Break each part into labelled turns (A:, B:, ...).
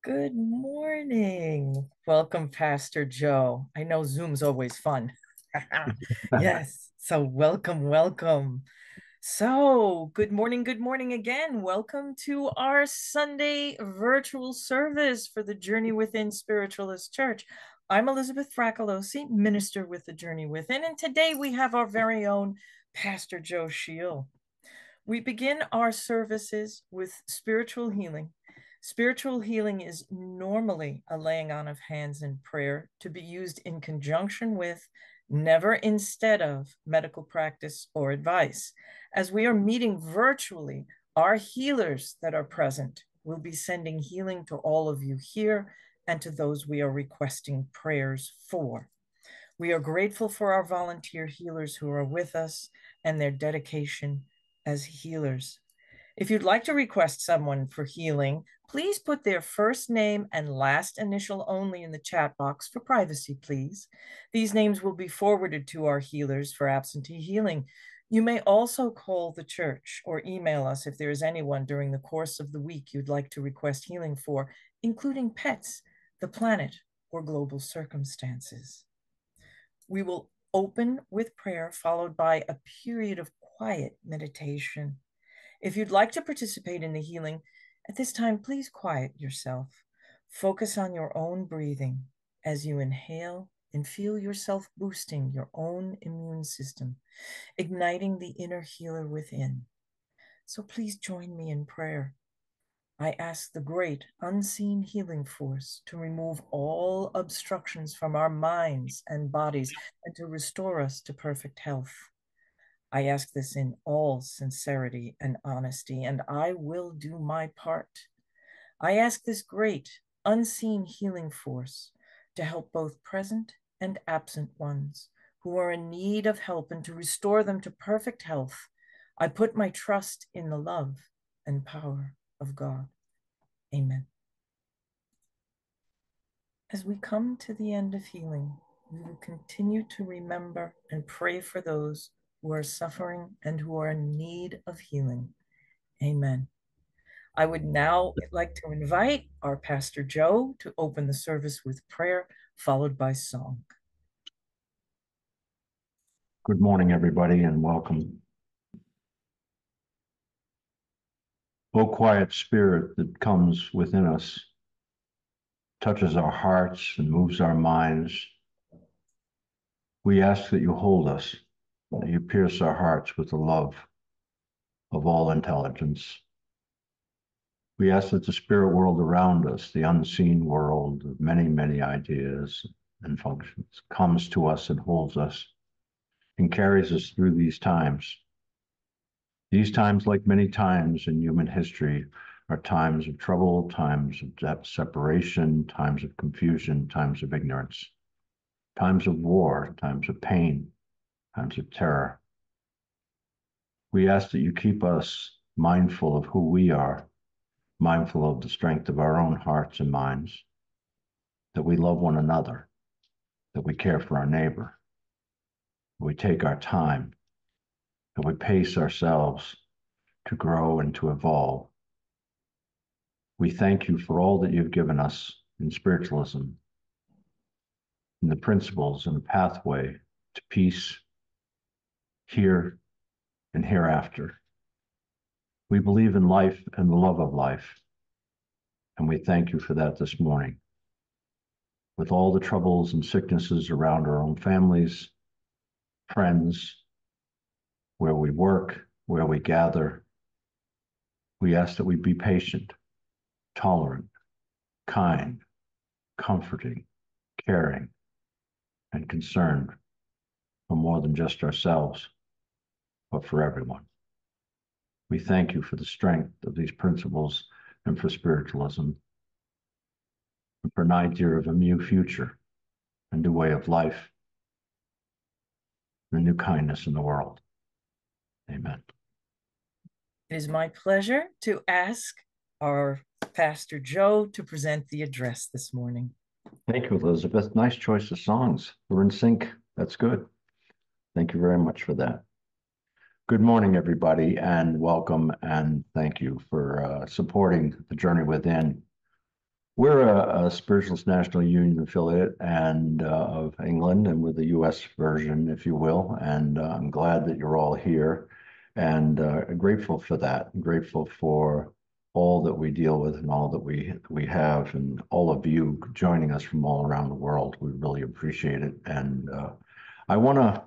A: Good morning. Welcome, Pastor Joe. I know Zoom's always fun. Yes. So welcome, welcome. So good morning again. Welcome to our Sunday virtual service for the Journey Within Spiritualist Church. I'm Elizabeth Fracolosi, minister with the Journey Within, and today we have our very own Pastor Joe Shiel. We begin our services with spiritual healing. Spiritual healing is normally a laying on of hands in prayer to be used in conjunction with, never instead of, medical practice or advice. As we are meeting virtually, our healers that are present will be sending healing to all of you here and to those we are requesting prayers for. We are grateful for our volunteer healers who are with us and their dedication as healers. If you'd like to request someone for healing, please put their first name and last initial only in the chat box for privacy, please. These names will be forwarded to our healers for absentee healing. You may also call the church or email us if there is anyone during the course of the week you'd like to request healing for, including pets, the planet, or global circumstances. We will open with prayer, followed by a period of quiet meditation. If you'd like to participate in the healing, at this time, please quiet yourself. Focus on your own breathing as you inhale and feel yourself boosting your own immune system, igniting the inner healer within. So please join me in prayer. I ask the great unseen healing force to remove all obstructions from our minds and bodies and to restore us to perfect health. I ask this in all sincerity and honesty, and I will do my part. I ask this great unseen healing force to help both present and absent ones who are in need of help and to restore them to perfect health. I put my trust in the love and power of God. Amen. As we come to the end of healing, we will continue to remember and pray for those who are suffering and who are in need of healing. Amen. I would now like to invite our Pastor Joe to open the service with prayer, followed by song.
B: Good morning, everybody, and welcome. O quiet spirit that comes within us, touches our hearts and moves our minds, we ask that you hold us, that you pierce our hearts with the love of all intelligence. We ask that the spirit world around us, the unseen world of many, many ideas and functions, comes to us and holds us and carries us through these times. These times, like many times in human history, are times of trouble, times of separation, times of confusion, times of ignorance, times of war, times of pain, times of terror. We ask that you keep us mindful of who we are, mindful of the strength of our own hearts and minds, that we love one another, that we care for our neighbor, that we take our time, that we pace ourselves to grow and to evolve. We thank you for all that you've given us in spiritualism, in the principles and the pathway to peace here and hereafter. We believe in life and the love of life, and we thank you for that this morning. With all the troubles and sicknesses around our own families, friends, where we work, where we gather, we ask that we be patient, tolerant, kind, comforting, caring, and concerned for more than just ourselves, but for everyone. We thank you for the strength of these principles and for spiritualism, and for an idea of a new future, a new way of life, and a new kindness in the world. Amen.
A: It is my pleasure to ask our Pastor Joe to present the address this morning.
B: Thank you, Elizabeth. Nice choice of songs. We're in sync. That's good. Thank you very much for that. Good morning, everybody, and welcome, and thank you for supporting the Journey Within. We're a Spiritualist National Union affiliate and of England, and with the U.S. version, if you will. And I'm glad that you're all here, and grateful for that. I'm grateful for all that we deal with and all that we have, and all of you joining us from all around the world. We really appreciate it. And I want to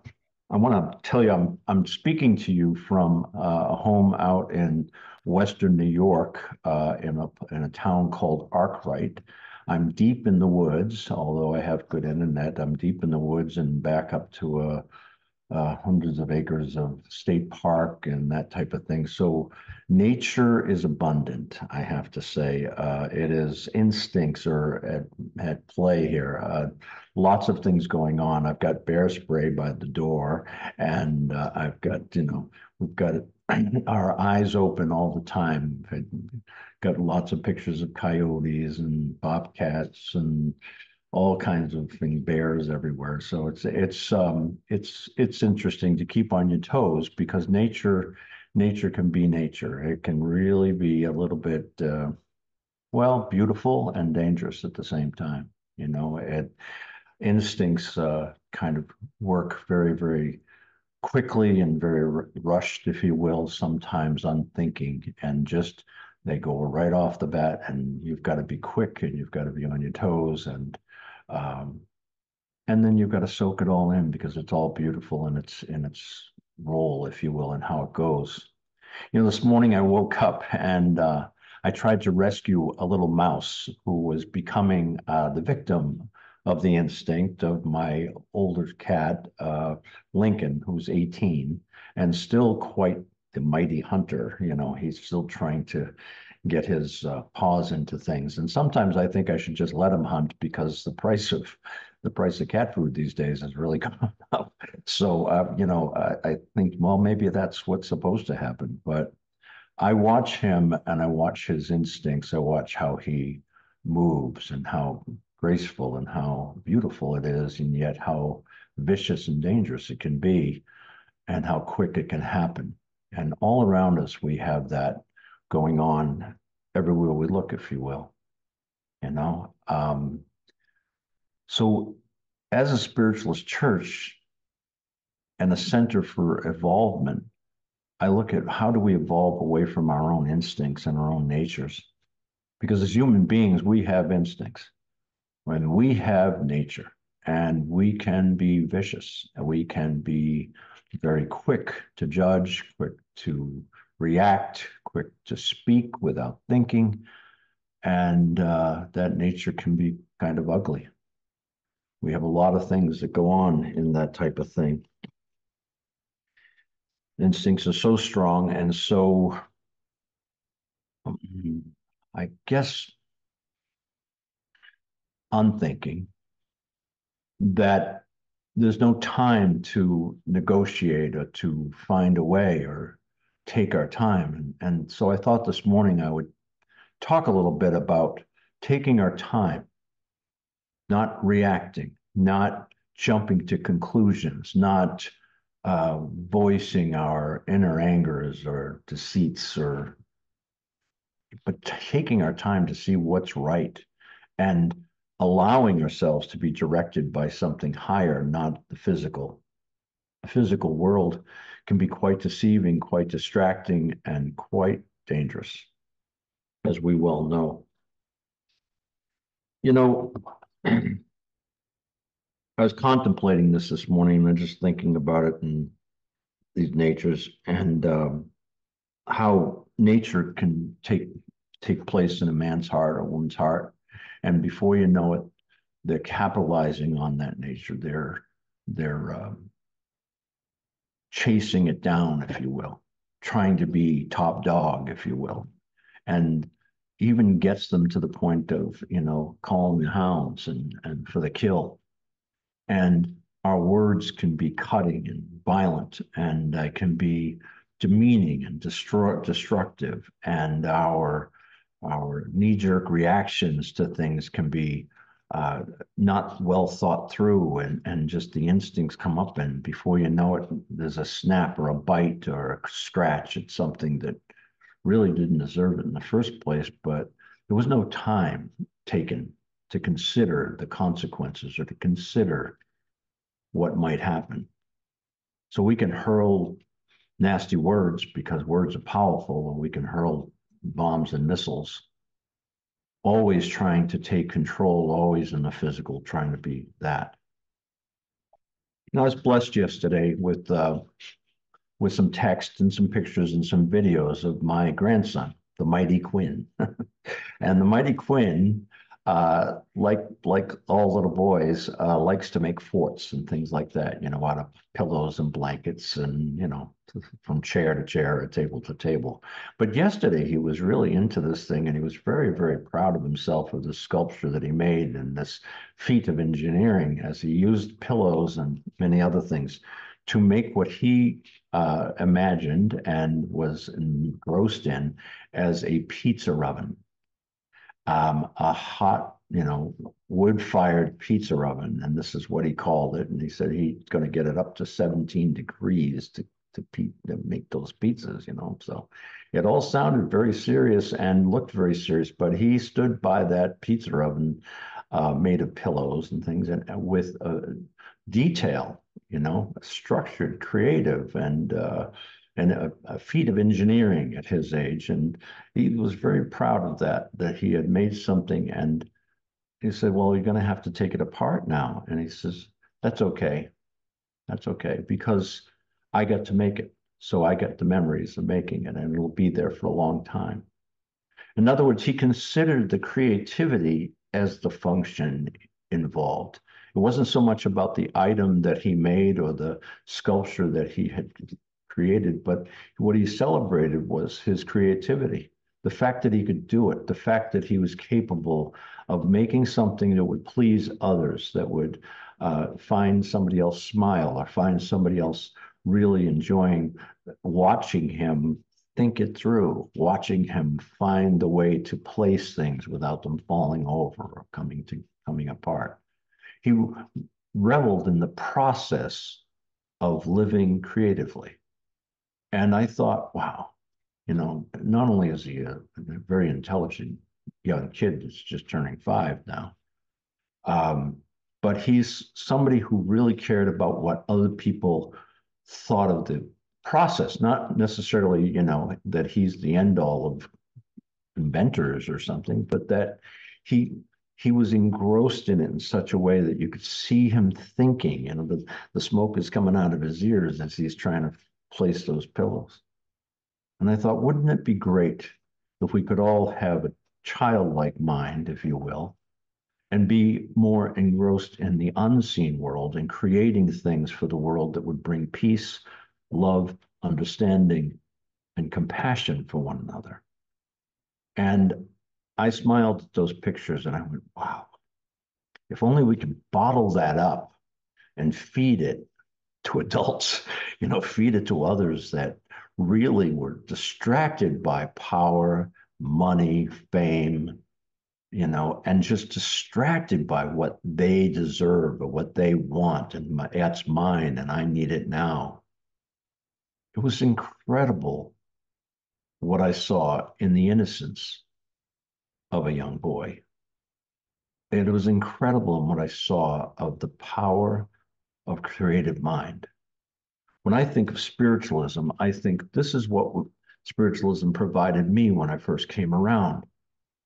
B: I want to tell you, I'm speaking to you from a home out in Western New York, in a town called Arkwright. I'm deep in the woods, although I have good internet. I'm deep in the woods and back up to hundreds of acres of state park and that type of thing. So nature is abundant, I have to say. It is instincts are at play here. Lots of things going on. I've got bear spray by the door, and I've got, we've got our eyes open all the time. I've got lots of pictures of coyotes and bobcats and all kinds of things, bears everywhere. So it's interesting to keep on your toes because nature can be nature. It can really be a little bit well, beautiful and dangerous at the same time. Instincts kind of work very, very quickly and very rushed, if you will, sometimes unthinking, and just they go right off the bat, and you've got to be quick and you've got to be on your toes, um, and then you've got to soak it all in because it's all beautiful in its role, if you will, and how it goes. This morning I woke up and I tried to rescue a little mouse who was becoming the victim of the instinct of my older cat, Lincoln, who's 18 and still quite the mighty hunter. He's still trying to get his paws into things. And sometimes I think I should just let him hunt because the price of cat food these days has really gone up. So I think, well, maybe that's what's supposed to happen. But I watch him and I watch his instincts. I watch how he moves and how graceful and how beautiful it is, and yet how vicious and dangerous it can be, and how quick it can happen. And all around us, we have that going on everywhere we look, if you will. You know, so as a spiritualist church and a center for evolvement, I look at how do we evolve away from our own instincts and our own natures? Because as human beings, we have instincts. When we have nature, and we can be vicious, and we can be very quick to judge, quick to react, quick to speak without thinking, and that nature can be kind of ugly. We have a lot of things that go on in that type of thing. Instincts are so strong and so, I guess, unthinking that there's no time to negotiate or to find a way or take our time. And so I thought this morning I would talk a little bit about taking our time, not reacting, not jumping to conclusions, not voicing our inner angers or deceits, but taking our time to see what's right and allowing ourselves to be directed by something higher, not the physical. The physical world can be quite deceiving, quite distracting, and quite dangerous, as we well know. You know, I was contemplating this morning and just thinking about it and these natures and how nature can take place in a man's heart or a woman's heart, and before you know it, they're capitalizing on that nature. They're chasing it down, if you will, trying to be top dog, if you will, and even gets them to the point of, calling the hounds and for the kill. And our words can be cutting and violent, and can be demeaning and destructive. And our knee-jerk reactions to things can be not well thought through, and just the instincts come up, and before you know it, there's a snap or a bite or a scratch at something that really didn't deserve it in the first place, but There was no time taken to consider the consequences or to consider what might happen. So we can hurl nasty words because words are powerful, and we can hurl bombs and missiles, always trying to take control, always in the physical, trying to be that. I was blessed yesterday with some text and some pictures and some videos of my grandson, the mighty Quinn. And the mighty Quinn, like all little boys, likes to make forts and things like that, out of pillows and blankets and, from chair to chair or table to table. But yesterday he was really into this thing, and he was very, very proud of himself of the sculpture that he made and this feat of engineering as he used pillows and many other things to make what he imagined and was engrossed in as a pizza oven, a hot, wood-fired pizza oven, and this is what he called it. And he said he's going to get it up to 17 degrees to make those pizzas. So it all sounded very serious and looked very serious, but he stood by that pizza oven made of pillows and things, and with detail, structured, creative, and a feat of engineering at his age. And he was very proud of that he had made something. And he said, well, you're going to have to take it apart now. And he says, that's okay. That's okay, because I got to make it. So I get the memories of making it, and it'll be there for a long time. In other words, he considered the creativity as the function involved. It wasn't so much about the item that he made or the sculpture that he had created, but what he celebrated was his creativity. The fact that he could do it, the fact that he was capable of making something that would please others, that would find somebody else smile or find somebody else really enjoying watching him think it through, watching him find the way to place things without them falling over or coming apart. He reveled in the process of living creatively. And I thought, wow, not only is he a very intelligent young kid that's just turning 5 now, um, but he's somebody who really cared about what other people thought of the process, not necessarily, that he's the end all of inventors or something, but that he he was engrossed in it in such a way that you could see him thinking. The smoke is coming out of his ears as he's trying to place those pillows. And I thought, wouldn't it be great if we could all have a childlike mind, if you will, and be more engrossed in the unseen world and creating things for the world that would bring peace, love, understanding, and compassion for one another. And I smiled at those pictures and I went, wow, if only we could bottle that up and feed it to adults, feed it to others that really were distracted by power, money, fame, and just distracted by what they deserve or what they want. And that's mine and I need it now. It was incredible what I saw in the innocence of a young boy. It was incredible in what I saw of the power of creative mind. When I think of spiritualism, I think this is what spiritualism provided me when I first came around.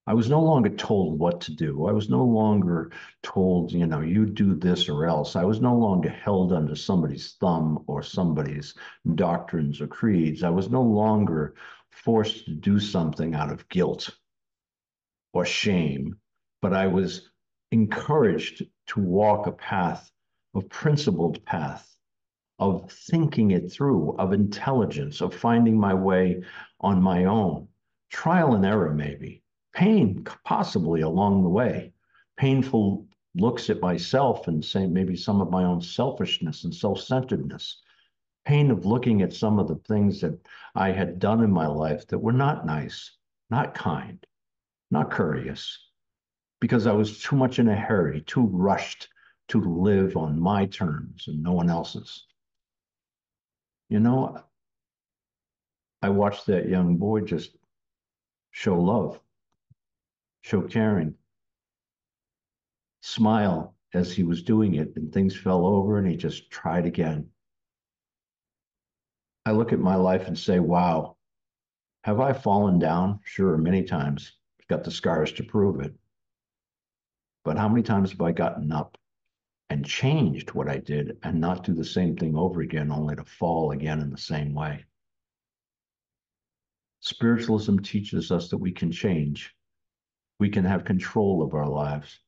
B: I was no longer told what to do. I was no longer told, you do this or else. I was no longer held under somebody's thumb or somebody's doctrines or creeds. I was no longer forced to do something out of guilt or shame, but I was encouraged to walk a path, of principled path, of thinking it through, of intelligence, of finding my way on my own. Trial and error, maybe. Pain, possibly along the way. Painful looks at myself and saying maybe some of my own selfishness and self centeredness. Pain of looking at some of the things that I had done in my life that were not nice, not kind, not courteous, because I was too much in a hurry, too rushed to live on my terms and no one else's. You know, I watched that young boy just show love. show caring, smile as he was doing it, and things fell over and he just tried again. I look at my life and say, wow, have I fallen down? Sure, many times. I've got the scars to prove it. But how many times have I gotten up and changed what I did and not do the same thing over again, only to fall again in the same way? Spiritualism teaches us that we can change, we can have control of our lives,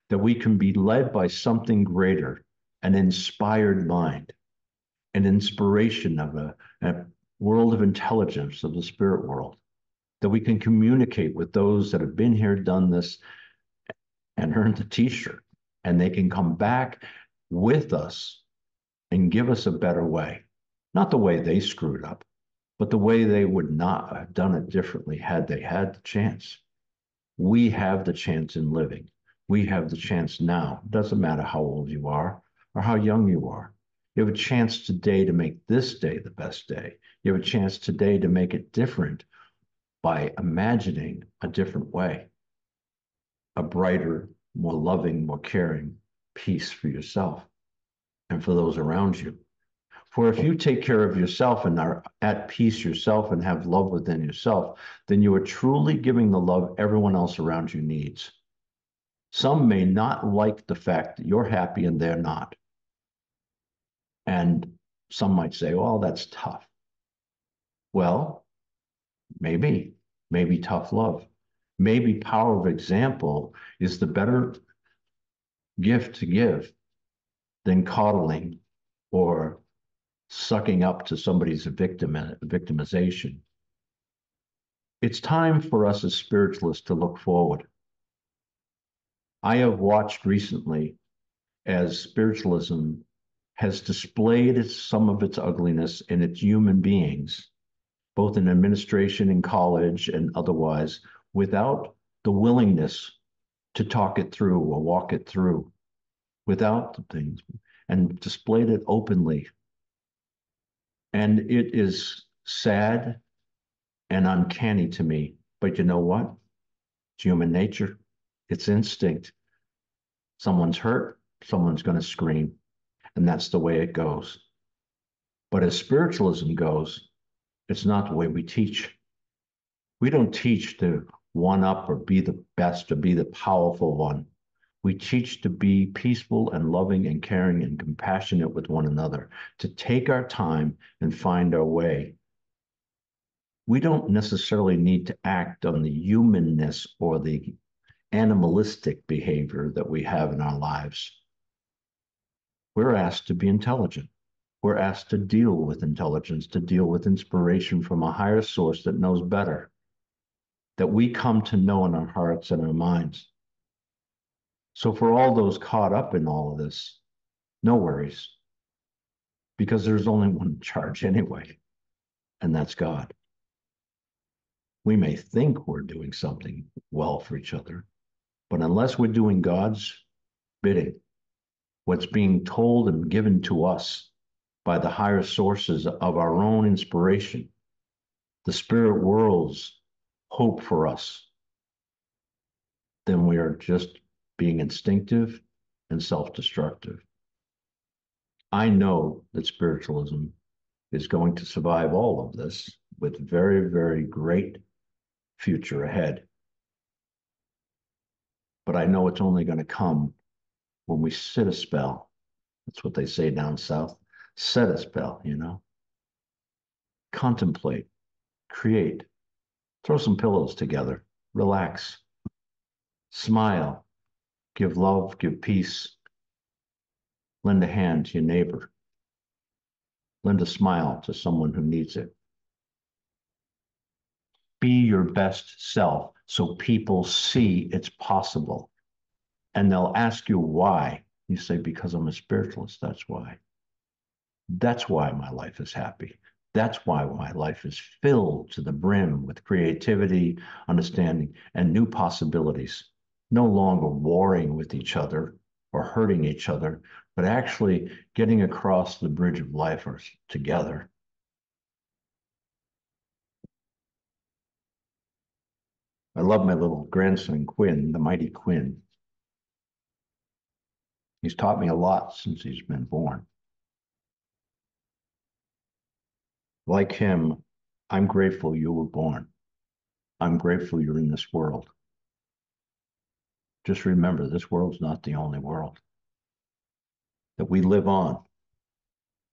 B: that we can be led by something greater, an inspired mind, an inspiration of a world of intelligence, of the spirit world, that we can communicate with those that have been here, done this, and earned the t-shirt, and they can come back with us and give us a better way. Not the way they screwed up, but the way they would not have done it differently had they had the chance. We have the chance in living. We have the chance now. It doesn't matter how old you are or how young you are. You have a chance today to make this day the best day. You have a chance today to make it different by imagining a different way, a brighter, more loving, more caring peace for yourself and for those around you. For if you take care of yourself and are at peace yourself and have love within yourself, then you are truly giving the love everyone else around you needs. Some may not like the fact that you're happy and they're not. And some might say, well, that's tough. Well, maybe tough love. Maybe power of example is the better gift to give than coddling or sucking up to somebody's victimization. It's time for us as spiritualists to look forward. I have watched recently as spiritualism has displayed some of its ugliness in its human beings, both in administration, in college, and otherwise, without the willingness to talk it through or walk it through, without the things, and displayed it openly. And it is sad and uncanny to me. But you know what? It's human nature, it's instinct. Someone's hurt, someone's going to scream. And that's the way it goes. But as spiritualism goes, it's not the way we teach. We don't teach to one up or be the best or be the powerful one. We teach to be peaceful and loving and caring and compassionate with one another, to take our time and find our way. We don't necessarily need to act on the humanness or the animalistic behavior that we have in our lives. We're asked to be intelligent. We're asked to deal with intelligence, to deal with inspiration from a higher source that knows better, that we come to know in our hearts and our minds. So for all those caught up in all of this, no worries, because there's only one charge anyway, and that's God. We may think we're doing something well for each other, but unless we're doing God's bidding, what's being told and given to us by the higher sources of our own inspiration, the spirit world's hope for us, then we are just being instinctive and self-destructive. I know that spiritualism is going to survive all of this with very, very great future ahead. But I know it's only going to come when we sit a spell. That's what they say down south. Set a spell, contemplate, create, throw some pillows together, relax, smile, give love, give peace, lend a hand to your neighbor, lend a smile to someone who needs it. Be your best self so people see it's possible. And they'll ask you why. You say, because I'm a spiritualist, that's why. That's why my life is happy. That's why my life is filled to the brim with creativity, understanding, and new possibilities. No longer warring with each other or hurting each other, but actually getting across the bridge of life together. I love my little grandson, Quinn, the mighty Quinn. He's taught me a lot since he's been born. Like him, I'm grateful you were born. I'm grateful you're in this world. Just remember, this world's not the only world, that we live on.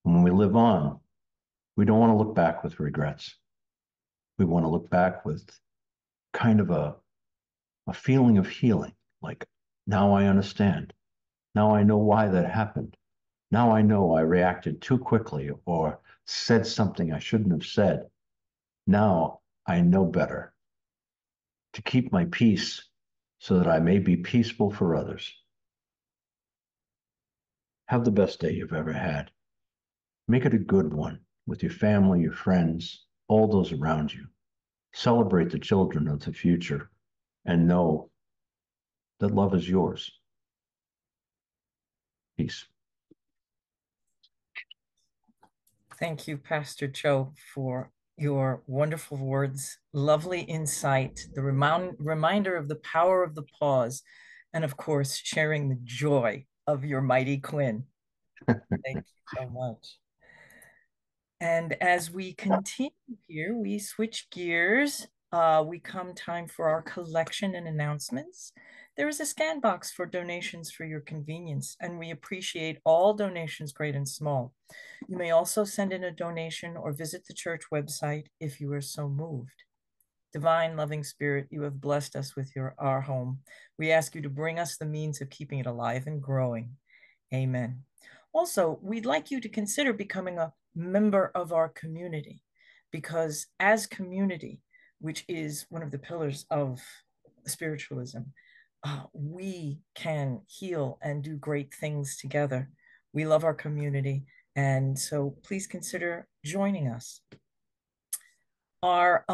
B: And when we live on, we don't want to look back with regrets. We want to look back with kind of a feeling of healing, like, now I understand. Now I know why that happened. Now I know I reacted too quickly or said something I shouldn't have said. Now I know better to keep my peace so that I may be peaceful for others. Have the best day you've ever had. Make it a good one with your family, your friends, all those around you. Celebrate the children of the future and know that love is yours. Peace.
A: Thank you, Pastor Joe, for your wonderful words, lovely insight, the reminder of the power of the pause, and of course, sharing the joy of your mighty Quinn. Thank you so much. And as we continue here, we switch gears. We come time for our collection and announcements. There is a scan box for donations for your convenience, and we appreciate all donations, great and small. You may also send in a donation or visit the church website if you are so moved. Divine loving spirit, you have blessed us with our home. We ask you to bring us the means of keeping it alive and growing. Amen. Also, we'd like you to consider becoming a member of our community because as community, which is one of the pillars of spiritualism, we can heal and do great things together. We love our community, and so please consider joining us. Our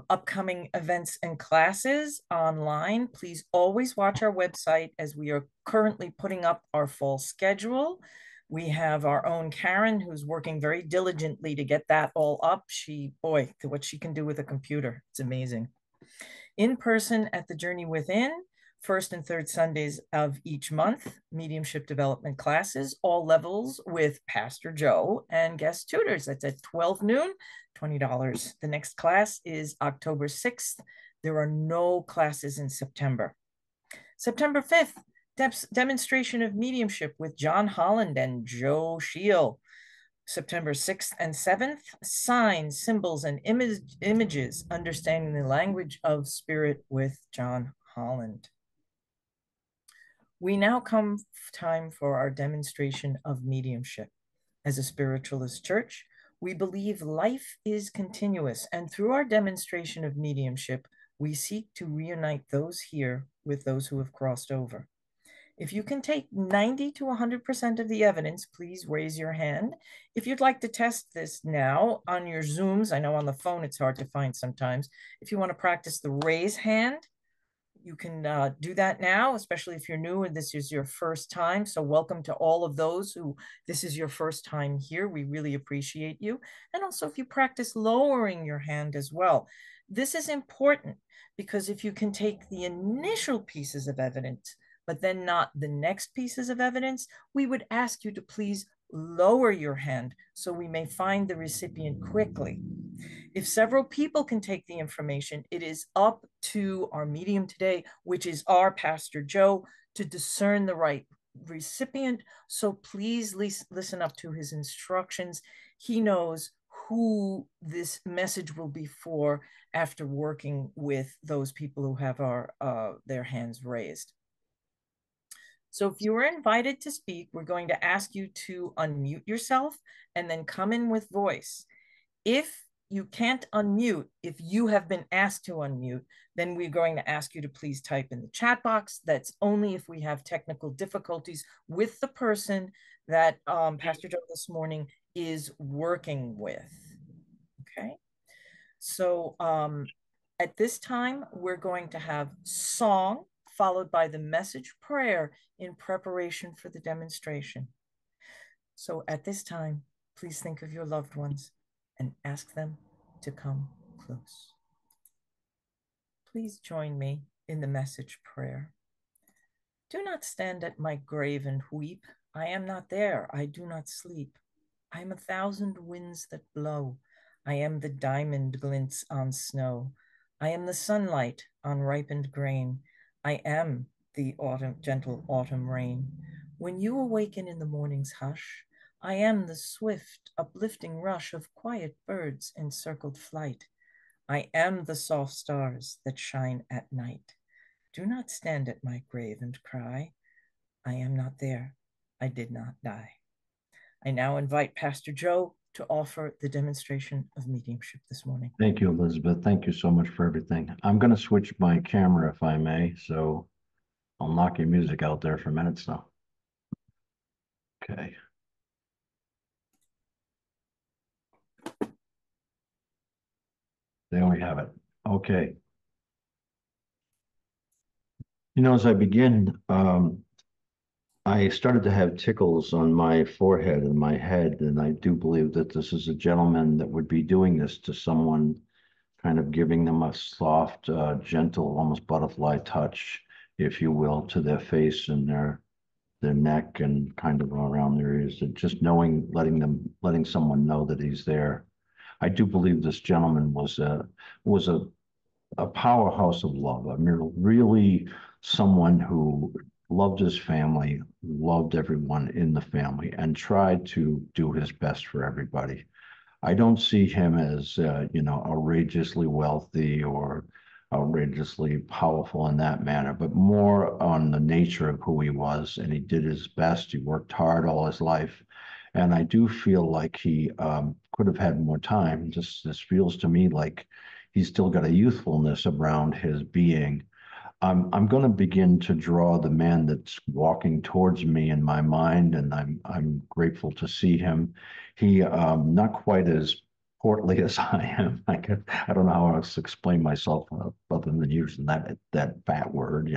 A: upcoming events and classes online, please always watch our website as we are currently putting up our fall schedule. We have our own Karen who's working very diligently to get that all up. Boy, what she can do with a computer, it's amazing. In person at the Journey Within, first and third Sundays of each month, mediumship development classes, all levels with Pastor Joe and guest tutors. That's at 12 noon, $20. The next class is October 6th. There are no classes in September. September 5th, demonstration of mediumship with John Holland and Joe Shiel. September 6th and 7th, signs, symbols, and images, understanding the language of spirit with John Holland. We now come time for our demonstration of mediumship. As a spiritualist church, we believe life is continuous, and through our demonstration of mediumship, we seek to reunite those here with those who have crossed over. If you can take 90 to 100% of the evidence, please raise your hand. If you'd like to test this now on your Zooms, I know on the phone it's hard to find sometimes. If you want to practice the raise hand, you can do that now, especially if you're new and this is your first time. So welcome to all of those who this is your first time here. We really appreciate you. And also if you practice lowering your hand as well. This is important because if you can take the initial pieces of evidence, but then not the next pieces of evidence, we would ask you to please lower your hand so we may find the recipient quickly. If several people can take the information, it is up to our medium today, which is our Pastor Joe, to discern the right recipient. So please listen up to his instructions. He knows who this message will be for after working with those people who have their hands raised. So if you were invited to speak, we're going to ask you to unmute yourself and then come in with voice. If you can't unmute, if you have been asked to unmute, then we're going to ask you to please type in the chat box. That's only if we have technical difficulties with the person that Pastor Joe this morning is working with. Okay. So at this time, we're going to have song followed by the message prayer in preparation for the demonstration. So at this time, please think of your loved ones and ask them to come close. please join me in the message prayer? Do not stand at my grave and weep. I am not there. I do not sleep. I am a thousand winds that blow. I am the diamond glints on snow. I am the sunlight on ripened grain. I am the gentle autumn rain. When you awaken in the morning's hush, I am the swift, uplifting rush of quiet birds in circled flight. I am the soft stars that shine at night. Do not stand at my grave and cry. I am not there. I did not die. I now invite Pastor Joe to offer the demonstration of mediumship this morning.
B: Thank you, Elizabeth. Thank you so much for everything. I'm going to switch my camera if I may, so I'll knock your music out there for minutes now. Okay. There we have it. Okay. As I begin, I started to have tickles on my forehead and my head, and I do believe that this is a gentleman that would be doing this to someone, kind of giving them a soft, gentle, almost butterfly touch, if you will, to their face and their neck and kind of around their ears, and just letting someone know that he's there. I do believe this gentleman was a powerhouse of love. I mean, really someone who loved his family, loved everyone in the family, and tried to do his best for everybody. I don't see him as, outrageously wealthy or outrageously powerful in that manner, but more on the nature of who he was. And he did his best. He worked hard all his life. And I do feel like he could have had more time. Just this feels to me like he's still got a youthfulness around his being. I'm going to begin to draw the man that's walking towards me in my mind, and I'm grateful to see him. He not quite as portly as I am. I don't know how else to explain myself other than using that fat word.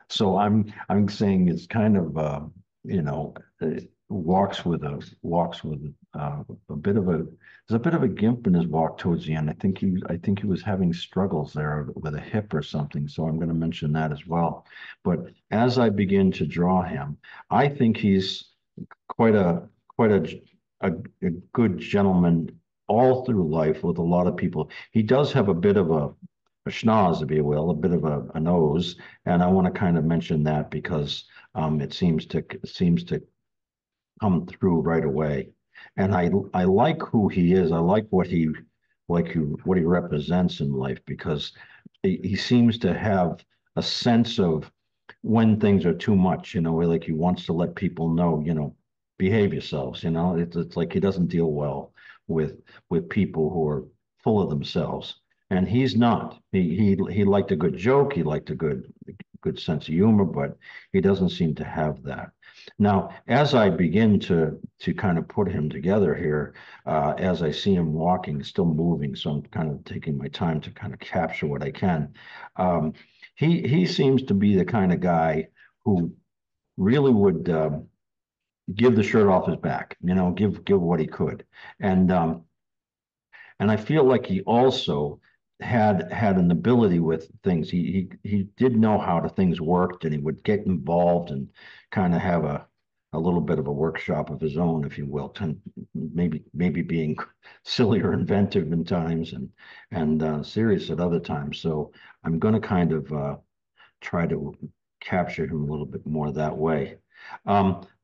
B: So I'm saying it's kind of you know walks with a bit of a there's a bit of a gimp in his walk towards the end. I think he was having struggles there with a hip or something. So I'm going to mention that as well. But as I begin to draw him, I think he's quite a quite a good gentleman all through life with a lot of people. He does have a bit of a schnoz, if you will, a bit of a nose, and I want to kind of mention that because it seems to come through right away. And I like who he is. I like what he represents in life because he seems to have a sense of when things are too much, where like he wants to let people know, behave yourselves, it's like he doesn't deal well with people who are full of themselves. And he's not. He liked a good joke, he liked a good sense of humor, but he doesn't seem to have that. Now, as I begin to kind of put him together here, as I see him walking, still moving, so I'm kind of taking my time to kind of capture what I can. He seems to be the kind of guy who really would give the shirt off his back, give what he could, and I feel like he also had an ability with things. He did know how things worked, and he would get involved and kind of have a little bit of a workshop of his own, if you will, to maybe being silly or inventive in times and serious at other times. So I'm going to kind of try to capture him a little bit more that way.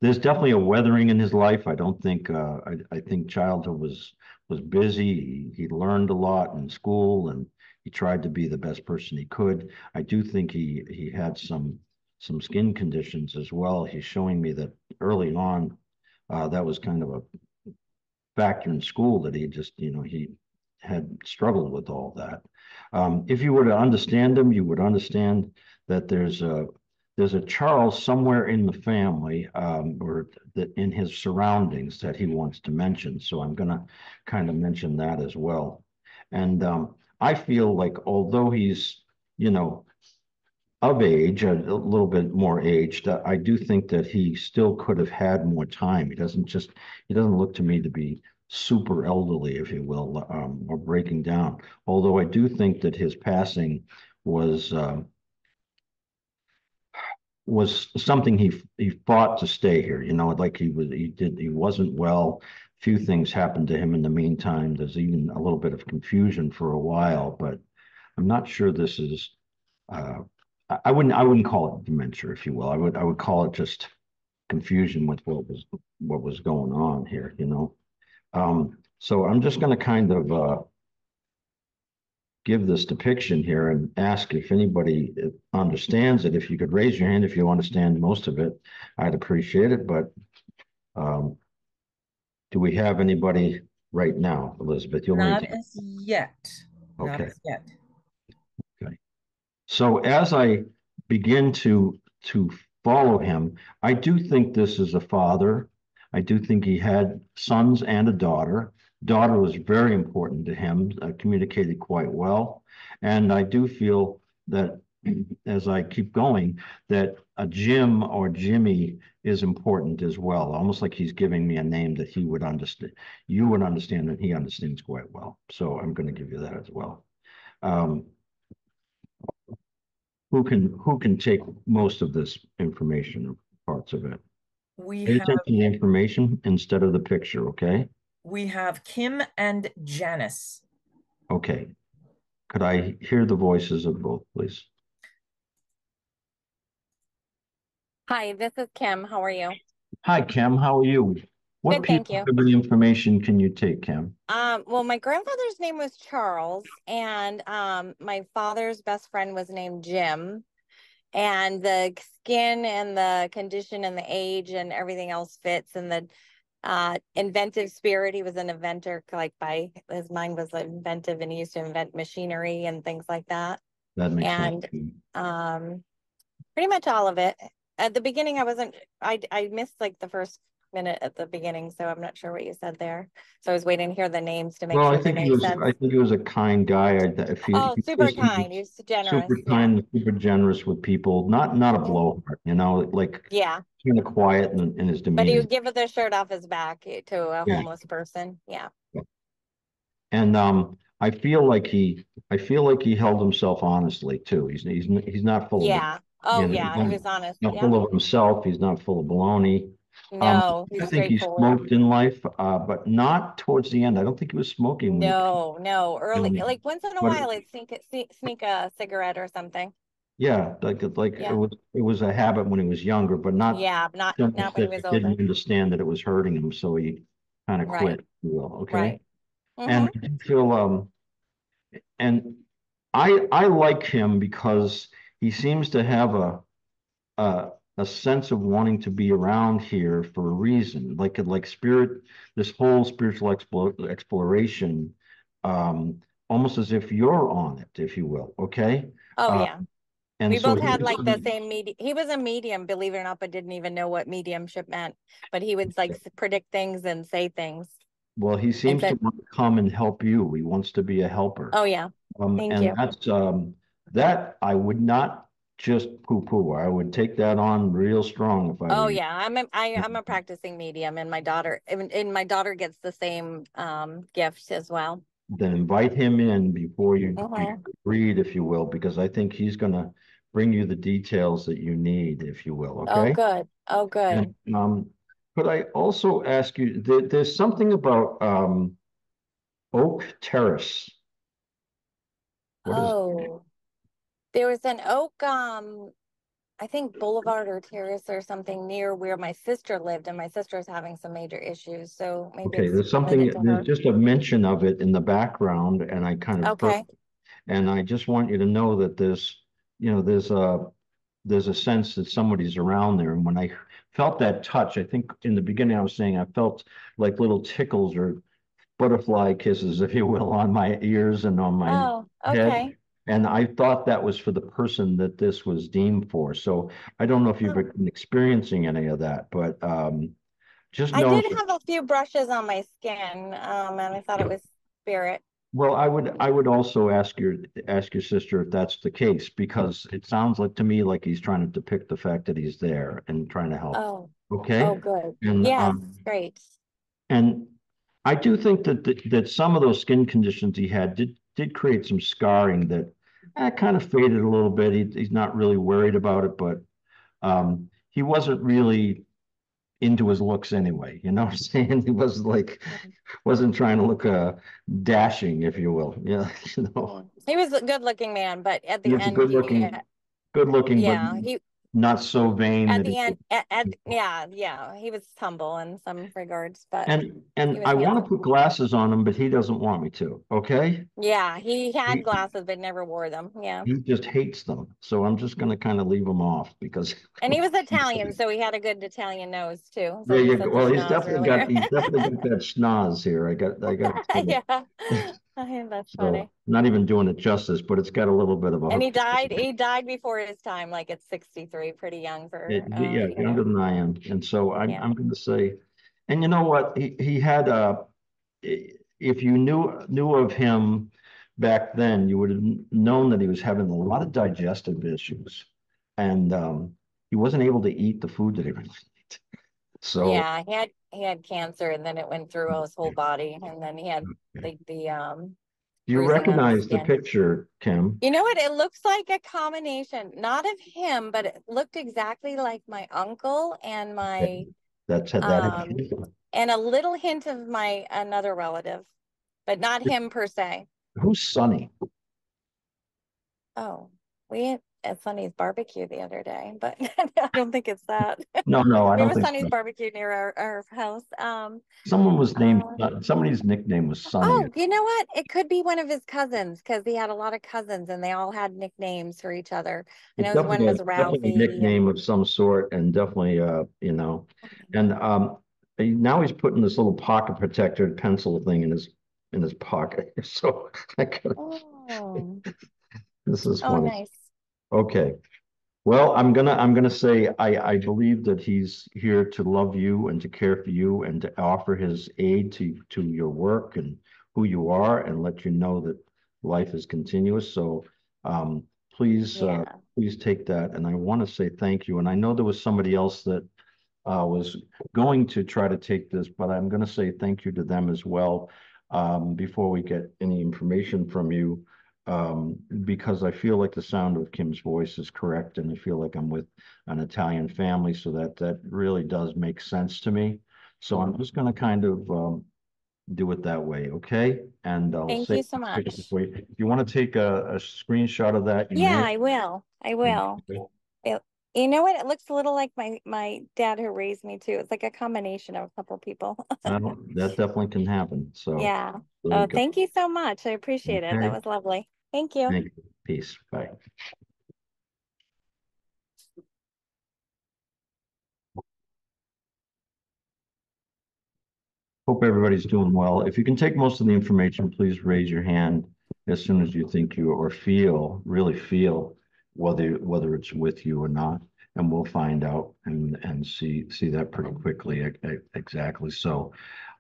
B: There's definitely a weathering in his life. I don't think I think childhood was busy. He learned a lot in school and he tried to be the best person he could. I do think he had some skin conditions as well. He's showing me that early on that was kind of a factor in school that he just, he had struggled with all that. If you were to understand him, you would understand that there's a Charles somewhere in the family or that in his surroundings that he wants to mention. So I'm going to kind of mention that as well. And I feel like although he's, of age, a little bit more aged, I do think that he still could have had more time. He doesn't look to me to be super elderly, if you will, or breaking down. Although I do think that his passing was something he fought to stay here. You know, like he wasn't well. Few things happened to him in the meantime. There's even a little bit of confusion for a while, but I'm not sure this is uh I wouldn't call it dementia, if you will. I would call it just confusion with what was going on here, you know. So I'm just going to kind of give this depiction here and ask if anybody understands it. If you could raise your hand if you understand most of it, I'd appreciate it. But um, do we have anybody right now, Elizabeth? You'll need
A: Not
B: to.
A: as yet. Not
B: Okay.
A: as yet.
B: Okay. So as I begin to follow him, I do think this is a father. I do think he had sons and a daughter. Daughter was very important to him, communicated quite well. And I do feel that as I keep going, that a Jim or Jimmy is important as well, almost like he's giving me a name that he would understand, you would understand, and he understands quite well. So I'm going to give you that as well. Um, who can take most of this information, parts of it?
A: We
B: Pay
A: have
B: attention to the information instead of the picture, okay?
A: we have Kim and Janice.
B: Okay. Could I hear the voices of both, please?
C: Hi, this is Kim. How are you?
B: Hi, Kim. How are you? What
C: Good,
B: piece
C: thank you.
B: of the information can you take, Kim?
C: Well, my grandfather's name was Charles, and my father's best friend was named Jim. And the skin and the condition and the age and everything else fits. And the inventive spirit, he was an inventor, like by his mind was inventive, and he used to invent machinery and things like that.
B: That makes sense.
C: And pretty much all of it. At the beginning, I missed like the first minute at the beginning, so I'm not sure what you said there. So I was waiting to hear the names to make
B: Well, I
C: sure they
B: think he
C: made
B: was.
C: sense.
B: I think he was a kind guy. If
C: Oh,
B: he
C: super
B: says he
C: kind. He
B: was
C: was generous.
B: super
C: Yeah.
B: kind, super generous with people, not a
C: Mhm.
B: blowhard, you know, like
C: Yeah.
B: kind of quiet in his
C: But he
B: demeanor.
C: would give the shirt off his back to a
B: Yeah.
C: homeless person. Yeah.
B: And I feel like he held himself honestly too. He's not full of,
C: Yeah. Oh,
B: you know, he's
C: yeah. He was honest.
B: not
C: Yep.
B: full of himself. He's not full of baloney. Um,
C: No,
B: I
C: he's
B: think he
C: straightforward.
B: smoked in life, but not towards the end. I don't think he was smoking when he,
C: No, no. Early, like once in a
B: but
C: while, I'd sneak a cigarette or something.
B: yeah, like it
C: Yeah.
B: was a habit when he was younger, but not
C: Yeah.
B: so
C: Not
B: much
C: when he
B: that
C: was
B: he didn't
C: older.
B: understand that it was hurting him, so he kind of
C: Right.
B: quit, if you will. Okay.
C: Right. Mm-hmm.
B: And I do feel and I like him because he seems to have a a sense of wanting to be around here for a reason, like spirit, this whole spiritual exploration, almost as if you're on it, if you will. Okay.
C: Oh,
B: Uh,
C: yeah.
B: and
C: We
B: so
C: both had like the same medium. He was a medium, believe it or not, but didn't even know what mediumship meant. But he would like predict things and say things
B: well, he
C: and
B: seems to
C: said,
B: want to come and help you. He wants to be a helper.
C: "Oh yeah, thank
B: And
C: you."
B: that I would not just poo-poo. I would take that on real strong if I were
C: Oh
B: you.
C: yeah, I'm a practicing medium, and my daughter and my daughter gets the same gift as well.
B: Then invite him in before you
C: Hmm.
B: read, if you will, because I think he's gonna bring you the details that you need, if you will,
C: Oh
B: okay?
C: good. Oh
B: And
C: good.
B: could I also ask you, there's something about Oak Terrace. What is it?
C: Oh, there was an oak I think Boulevard or Terrace or something near where my sister lived, and my sister's having some major issues, so maybe
B: Okay,
C: it's related to
B: there's
C: her.
B: just a mention of it in the background, and I kind of heard,
C: Okay.
B: and I just want you to know that you know, there's a sense that somebody's around there. And when I felt that touch, I think in the beginning I was saying I felt like little tickles or butterfly kisses, if you will, on my ears and on my
C: Oh,
B: head.
C: okay.
B: And I thought that was for the person that this was deemed for. So I don't know if you've
C: Oh.
B: been experiencing any of that, but just
C: I
B: know
C: did
B: that,
C: have a few brushes on my skin, and I thought it was spirit.
B: well, I would also ask your sister if that's the case, because it sounds like to me like he's trying to depict the fact that he's there and trying to help.
C: Oh, oh,
B: Okay.
C: good.
B: And
C: Yes, great.
B: and I do think that some of those skin conditions he had did create some scarring that kind of faded a little bit. He's not really worried about it, but he wasn't really into his looks anyway. You know what I'm saying? He wasn't trying to look dashing, if you will. Yeah, you know.
C: He was a good looking man, but at
B: He
C: the
B: was a
C: end,
B: good looking, but
C: yeah, he
B: not so vain
C: at
B: that
C: the
B: he
C: end, yeah, he was humble in some regards, but
B: and
C: he was
B: I want to
C: handsome.
B: put glasses on him, but he doesn't want me to. Okay.
C: Yeah, he had
B: He,
C: glasses but never wore them. Yeah.
B: he just hates them. So I'm just going to kind of leave him off because
C: And he was Italian, so he had a good Italian nose too. So
B: there
C: you
B: you go.
C: said the
B: Well,
C: schnoz earlier.
B: he's definitely got that schnoz here. I got
C: Yeah. That's
B: so
C: funny.
B: not even doing it justice, but it's got a little bit of a
C: And
B: hook.
C: he died before his time, like at 63, pretty young for
B: Yeah, younger than I am, and so
C: yeah.
B: I'm going to say, and you know what? He had if you knew of him back then, you would have known that he was having a lot of digestive issues, and he wasn't able to eat the food that he really liked. So
C: Yeah, he had cancer and then it went through his whole body and then he had the
B: you
C: bruising on his
B: recognize the
C: skin.
B: picture, Kim?
C: You know what? It looks like a combination, not of him, but it looked exactly like my uncle and my
B: That's had that.
C: um and a little hint of my another relative, but not him per se.
B: Who's Sonny?
C: Oh, we had at Sonny's barbecue the other day, but I don't think it's that.
B: No, I
C: We
B: don't
C: have a
B: think
C: Sonny's
B: so.
C: barbecue near our house.
B: Someone was named.
C: Uh,
B: Somebody's nickname was Sonny.
C: oh, you know what? It could be one of his cousins because he had a lot of cousins and they all had nicknames for each other. I
B: It's
C: know one was
B: definitely a
C: Ralphie and
B: nickname of some sort, and definitely, and now he's putting this little pocket protector pencil thing in his pocket. So I got
C: oh,
B: this is
C: oh,
B: funny.
C: nice.
B: Okay. Well, I'm gonna say I believe that he's here to love you and to care for you and to offer his aid to your work and who you are and let you know that life is continuous. So um, please
C: Yeah.
B: please take that. And I want to say thank you. And I know there was somebody else that was going to try to take this, but I'm going to say thank you to them as well before we get any information from you, because I feel like the sound of Kim's voice is correct, and I feel like I'm with an Italian family, so that really does make sense to me. So I'm just going to kind of do it that way, okay? And I'll
C: Thank
B: say
C: you so much.
B: if you want to take a screenshot of that, you
C: Yeah,
B: may.
C: I will. I will. It, you know what? It looks a little like my dad who raised me too. It's like a combination of a couple people.
B: That definitely can happen. So
C: Yeah.
B: there you
C: Oh,
B: go.
C: thank you so much. I appreciate it. That
B: Okay.
C: was lovely. Thank you.
B: Thank you. Peace. Bye. Hope everybody's doing well. If you can take most of the information, please raise your hand as soon as you think you or really feel whether it's with you or not, and we'll find out and see that pretty quickly. Exactly. So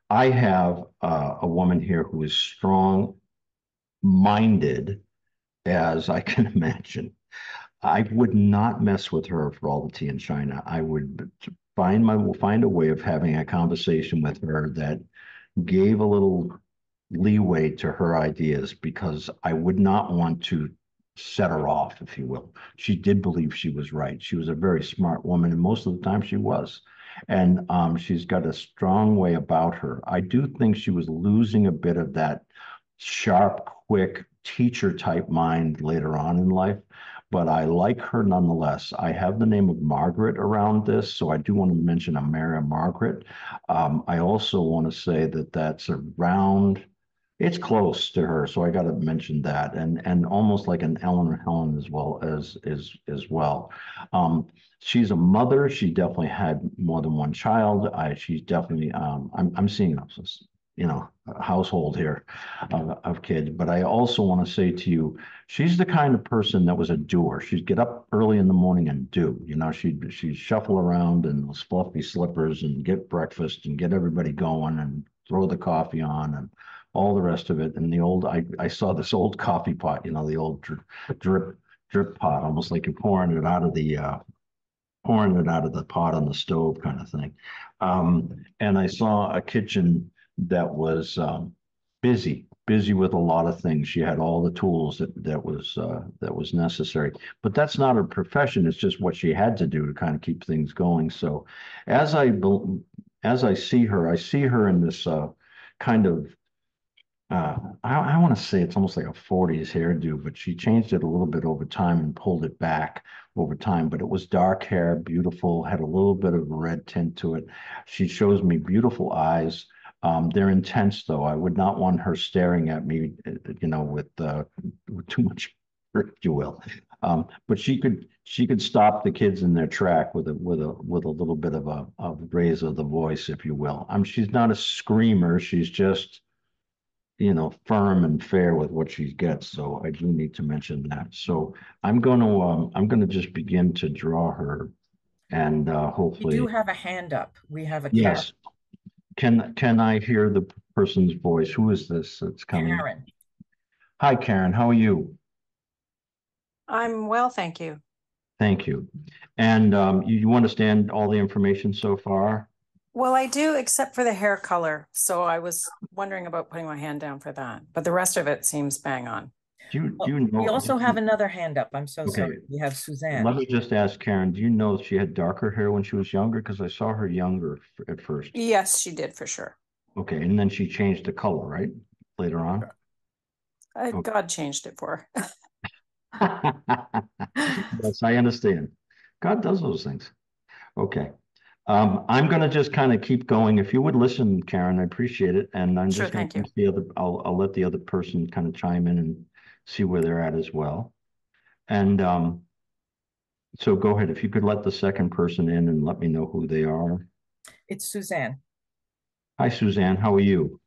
B: I have a woman here who is strong-minded, as I can imagine. I would not mess with her for all the tea in China. I would find a way of having a conversation with her that gave a little leeway to her ideas because I would not want to set her off, if you will. She did believe she was right. She was a very smart woman, and most of the time she was. And she's got a strong way about her. I do think she was losing a bit of that sharp, quick teacher type mind later on in life, but I like her nonetheless. I have the name of Margaret around this, so I do want to mention a Mary Margaret. I also want to say that that's around, it's close to her, so I got to mention that, and almost like an Eleanor Helen as well as well. She's a mother. She definitely had more than one child. She's definitely I'm seeing a household here of kids. But I also want to say to you, she's the kind of person that was a doer. She'd get up early in the morning and do. She'd shuffle around in those fluffy slippers and get breakfast and get everybody going and throw the coffee on and all the rest of it. And I saw this old coffee pot, the old drip pot, almost like you're pouring it out of the pot on the stove kind of thing. And I saw a kitchen that was busy. busy with a lot of things. She had all the tools that was necessary. But that's not her profession. It's just what she had to do to kind of keep things going. So as I as I see her in this kind of I want to say it's almost like a 40s hairdo, but she changed it a little bit over time and pulled it back over time. But it was dark hair, beautiful, had a little bit of a red tint to it. She shows me beautiful eyes. They're intense, though. I would not want her staring at me, with too much, if you will. But she could stop the kids in their track with a little bit of a raise of the voice, if you will. She's not a screamer. She's just firm and fair with what she gets. So I do need to mention that. So I'm gonna just begin to draw her and
A: We do
B: hopefully,
A: have a hand up. We have a
B: yes. Can I hear the person's voice? Who is this that's coming?
A: Karen.
B: Hi, Karen. How are you?
D: I'm well, thank you.
B: Thank you. And you understand all the information so far?
D: Well, I do, except for the hair color. So I was wondering about putting my hand down for that, but the rest of it seems bang on.
B: Do you
A: We
B: know?
A: also have another hand up. I'm so
B: Okay.
A: sorry. We have Suzanne.
B: Let me just ask Karen, do you know she had darker hair when she was younger? Because I saw her younger at first.
D: Yes, she did for sure.
B: Okay, and then she changed the color, right? Later on. Okay.
D: God changed it for her.
B: Yes, I understand. God does those things. Okay. I'm gonna just kind of keep going. If you would listen, Karen, I appreciate it. And I'm
D: Sure,
B: just gonna
D: thank you.
B: let I'll let the other person kind of chime in and see where they're at as well. And so go ahead. If you could let the second person in and let me know who they are.
A: It's Suzanne.
B: Hi, Suzanne. How are you?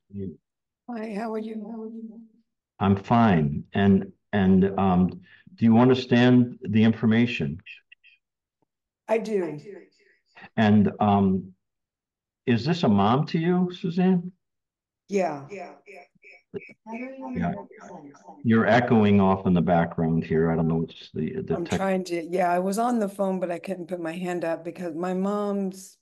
D: Hi, how are you?
B: I'm fine. And do you understand the information?
D: I do.
B: And is this a mom to you, Suzanne?
D: Yeah.
B: Yeah. You're echoing off in the background here. I don't know what's the
E: I'm
B: tech.
E: trying to, yeah, I was on the phone, but I couldn't put my hand up because my mom's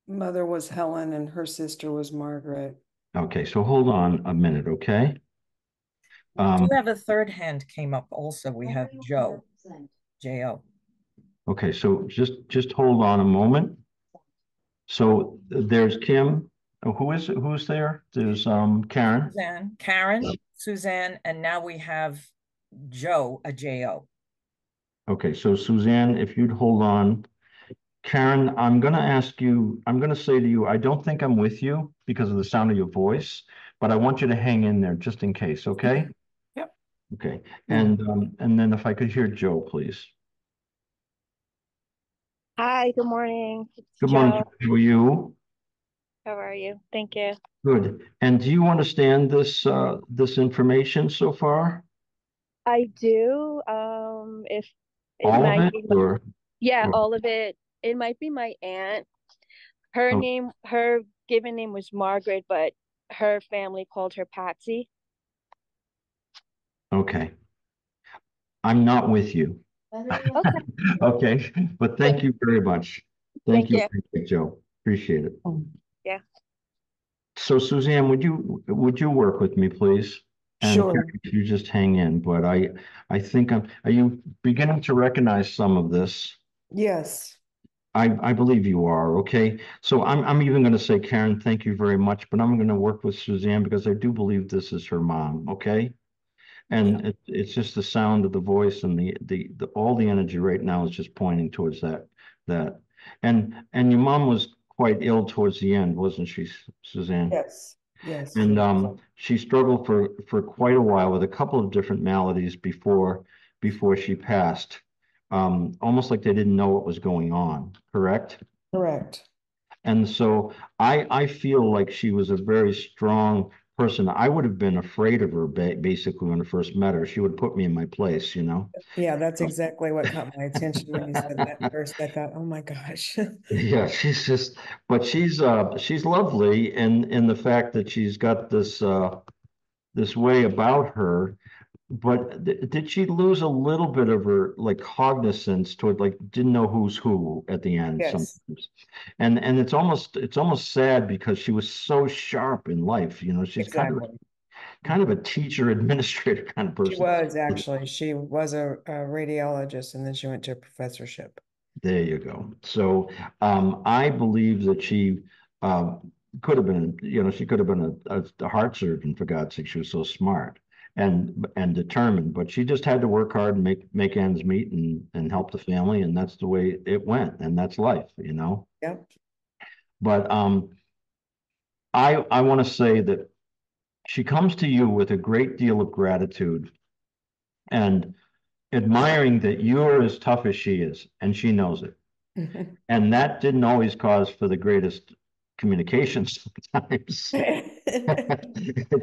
E: mother was Helen and her sister was Margaret.
B: Okay, so hold on a minute, okay?
A: We do have a third hand came up also. We have Joe. J-O.
B: Okay, so just hold on a moment. So there's Kim. Oh, who's there? There's Karen.
A: Suzanne, Karen, Suzanne, and now we have Joe, a J-O.
B: Okay, so Suzanne, if you'd hold on. Karen, I'm gonna say to you, I don't think I'm with you because of the sound of your voice, but I want you to hang in there just in case, okay?
D: Yep.
B: Okay, and then if I could hear Joe, please.
F: Hi, good morning. It's
B: Good morning,
F: Joe.
B: Joe. How are you?
F: How are you? Thank you.
B: Good. And do you understand this information so far?
F: I do. If it
B: All of
F: might
B: it,
F: be, yeah,
B: or
F: all of it. It might be my aunt. Her
B: oh,
F: name, her given name was Margaret, but her family called her Patsy.
B: okay. I'm not with you.
F: Okay,
B: Okay, but thank you very much. Thank
F: thank
B: you,
F: you.
B: Joe. Appreciate it.
F: Yeah.
B: So Suzanne, would you work with me, please? And
E: Sure.
B: Karen, if you just hang in, but I think are you beginning to recognize some of this?
E: Yes.
B: I believe you are, okay? So I'm even going to say, Karen, thank you very much, but I'm going to work with Suzanne because I do believe this is her mom, okay? And it's just the sound of the voice and the all the energy right now is just pointing towards that. And your mom was quite ill towards the end, wasn't she, Suzanne?
E: Yes. Yes.
B: And she struggled for quite a while with a couple of different maladies before she passed. Almost like they didn't know what was going on, correct?
E: Correct.
B: And so I feel like she was a very strong person. I would have been afraid of her basically when I first met her. She would put me in my place, you know?
E: Yeah, that's exactly what caught my attention when you said that first. I thought, oh my gosh.
B: Yeah, but she's lovely in the fact that she's got this way about her. But did she lose a little bit of her like cognizance toward like didn't know who's who at the end
E: Yes,
B: sometimes, and it's almost sad because she was so sharp in life. You know,
E: exactly.
B: kind of a teacher administrator kind of
E: She
B: person.
E: was actually, she was a radiologist and then she went to a professorship.
B: There you go. So I believe that she could have been, she could have been a heart surgeon, for God's sake. She was so smart and determined, but she just had to work hard and make ends meet and help the family, and that's the way it went, and that's life.
E: Yep.
B: But I want to say that she comes to you with a great deal of gratitude and admiring that you're as tough as she is, and she knows it. And that didn't always cause for the greatest communication sometimes. I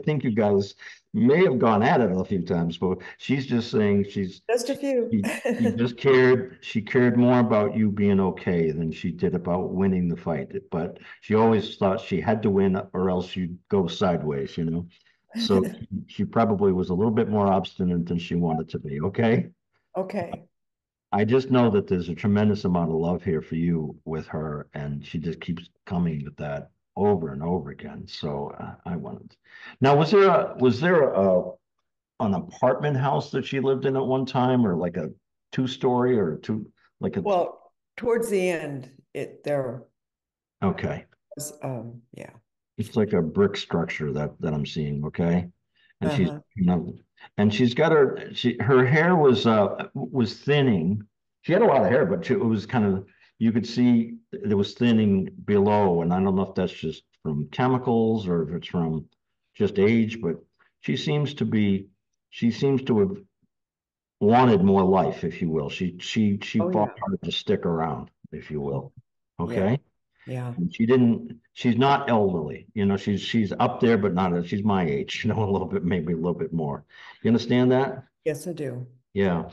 B: think you guys may have gone at it a few times, but she's just saying
E: Just a few.
B: she just she cared more about you being okay than she did about winning the fight. But she always thought she had to win or else you'd go sideways. So she probably was a little bit more obstinate than she wanted to be, okay?
E: Okay.
B: I just know that there's a tremendous amount of love here for you with her, and she just keeps coming with that over and over again. So I wanted. Now, was there an apartment house that she lived in at one time, or like a two-story, or two like a?
E: Well, towards the end, there
B: Okay,
E: was, yeah.
B: it's like a brick structure that I'm seeing. Okay, and she's
E: Uh-huh.
B: and she's got her hair was thinning. She had a lot of hair, but it was kind of, you could see it was thinning below, and I don't know if that's just from chemicals or if it's from just age, but she seems to be she seems to have wanted more life, if you will. She
E: Oh,
B: fought
E: yeah.
B: hard to stick around, if you will.
E: Yeah.
B: Okay.
E: Yeah.
B: And she's not elderly, she's up there, but not, she's my age, a little bit, maybe a little bit more. You understand that?
E: Yes, I do.
B: Yeah.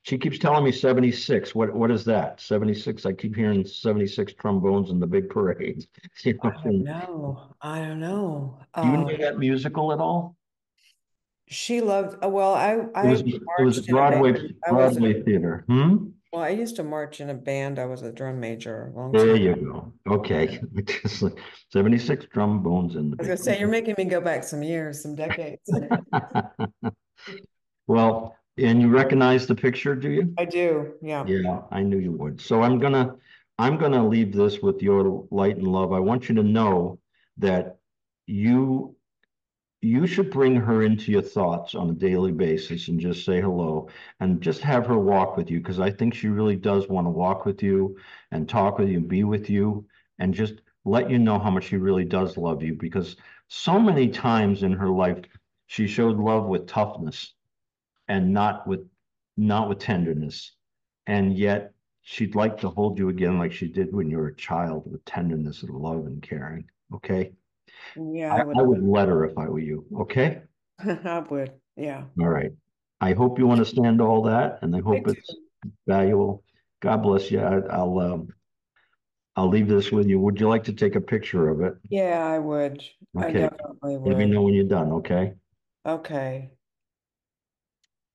B: She keeps telling me 76. What is that? 76? I keep hearing 76 trombones in the big parade.
E: I don't know. I don't know.
B: Do you know that musical at all?
E: She loved, well,
B: It was
E: I
B: it was
E: marched in a band.
B: Broadway theater. Hmm?
E: Well, I used to march in a band. I was a drum major a long
B: There
E: time.
B: you go. Okay. Just like 76 trombones in the
E: I was
B: big
E: gonna say, you're making me go back some years, some decades.
B: Well, and you recognize the picture, do you?
E: I do, yeah.
B: Yeah, I knew you would. So I'm gonna leave this with your light and love. I want you to know that you you should bring her into your thoughts on a daily basis and just say hello and just have her walk with you, because I think she really does want to walk with you and talk with you, be with you, and just let you know how much she really does love you, because so many times in her life she showed love with toughness and not with tenderness. And yet she'd like to hold you again like she did when you were a child, with tenderness and love and caring. Okay.
E: Yeah,
B: I would let her if I were you. Okay.
E: I would, yeah.
B: All right. I hope you understand all that, and I
E: I
B: hope
E: do.
B: it's valuable. God bless you. I'll leave this with you. Would you like to take a picture of it?
E: Yeah, I would. I
B: Okay.
E: definitely
B: Let me
E: would.
B: know when you're done. Okay.
E: Okay.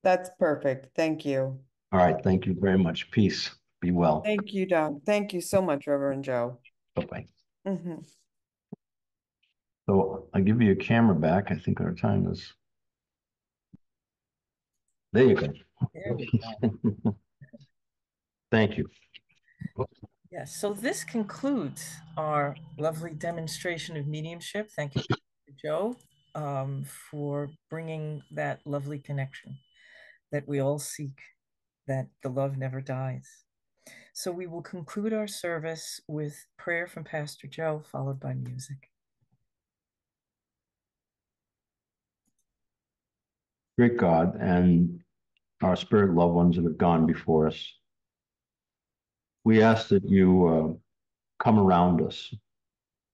E: That's perfect. Thank you.
B: All right. Thank you very much. Peace. Be well.
E: Thank you, Doc. Thank you so much, Reverend Joe.
B: Bye-bye.
E: Mhm.
B: So I'll give you your camera back. I think our time is. There you go.
A: There we go.
B: Thank you.
A: Yes, so this concludes our lovely demonstration of mediumship. Thank you, Joe, for bringing that lovely connection that we all seek, that the love never dies. So we will conclude our service with prayer from Pastor Joe, followed by music.
B: Great God, and our spirit loved ones that have gone before us, we ask that you come around us,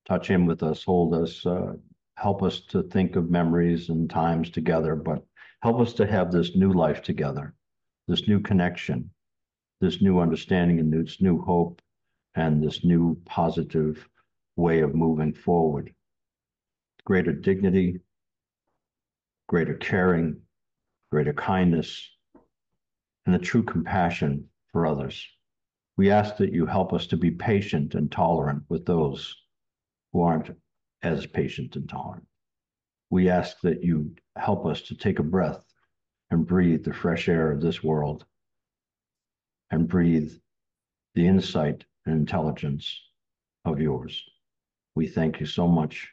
B: touch in with us, hold us, help us to think of memories and times together, but help us to have this new life together, this new connection, this new understanding, and this new hope, and this new positive way of moving forward. Greater dignity, greater caring, greater kindness, and a true compassion for others. We ask that you help us to be patient and tolerant with those who aren't as patient and tolerant. We ask that you help us to take a breath and breathe the fresh air of this world and breathe the insight and intelligence of yours. We thank you so much,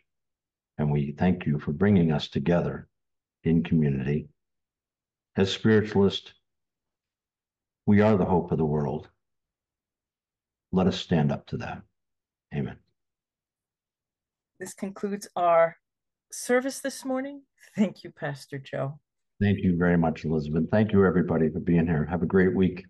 B: and we thank you for bringing us together in community. As spiritualists, we are the hope of the world. Let us stand up to that. Amen.
A: This concludes our service this morning. Thank you, Pastor Joe.
B: Thank you very much, Elizabeth. Thank you, everybody, for being here. Have a great week.